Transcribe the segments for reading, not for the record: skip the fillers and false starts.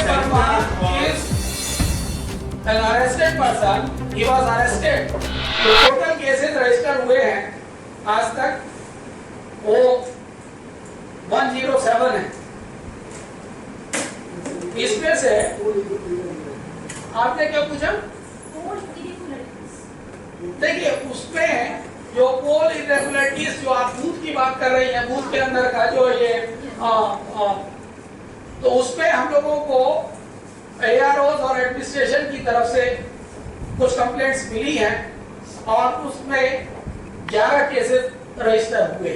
Verma is an arrested person. He was arrested. जो total cases register हुए हैं आज तक वो 107 है। इसमें से आपने क्या पूछा? देखिए उसमें जो पोल इरेगुलरिटीज जो आप बूथ की बात कर रही हैं, बूथ के अंदर का जो ये तो उसमें हम लोगों को AROs और एडमिनिस्ट्रेशन की तरफ से कुछ कंप्लेंट्स मिली हैं और उसमें 11 केसेस रजिस्टर हुए।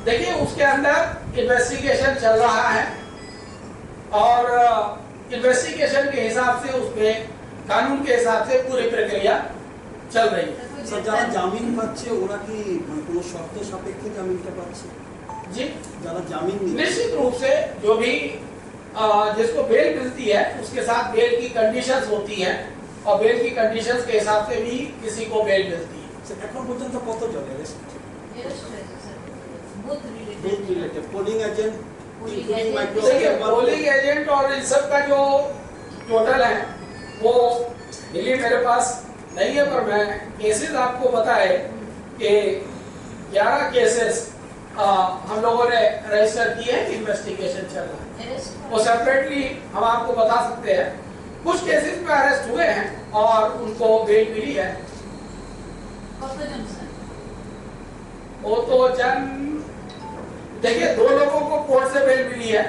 देखिए उसके अंदर इन्वेस्टिगेशन चल रहा है और इन्वेस्टिगेशन के हिसाब से उसमें कानून के हिसाब से पूरी प्रक्रिया चल रही है। স্যার যারা জামিন পাচ্ছে ওরা কি কোনো শর্ত সাপেক্ষে জামিনটা পাচ্ছে? जी যারা জামিন निश्चित रूप से जो भी जिसको बेल मिलती है उसके साथ बेल की कंडीशंस होती हैं और बेल की कंडीशंस के हिसाब से भी किसी को बेल मिलती है। স্যার এখন পর্যন্ত কতজন arrest? Booth related polling agent देखिए पोलिंग एजेंट और इन सब का जो टोटल है वो दिल्ली मेरे पास नहीं है, पर मैं केसेस आपको पता है कि 11 केसेस हम लोगों ने रजिस्टर किए हैं, इन्वेस्टिगेशन चल रहा है। वो सेपरेटली हम आपको बता सकते हैं। कुछ केसेस में अरेस्ट हुए हैं और उनको बेल मिली है। वो तो देखिए 2 लोगों को कोर्ट से बेल मिली है,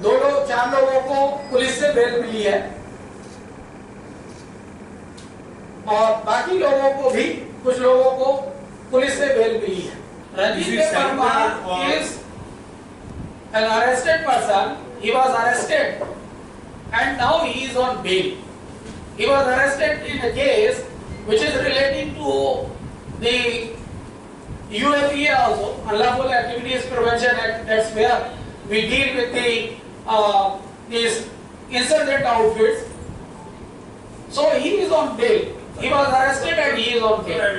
4 लोगों को पुलिस से बेल मिली है और बाकी लोगों को भी कुछ लोगों को पुलिस से बेल मिली है। Ranjit Verma is an arrested person. He was arrested and now he is on bail. He was arrested in a case which is relating to the UAPA also, Unlawful Activities Prevention Act. That's where we deal with these insurgent outfits. So he is on bail. He was arrested and he is on bail.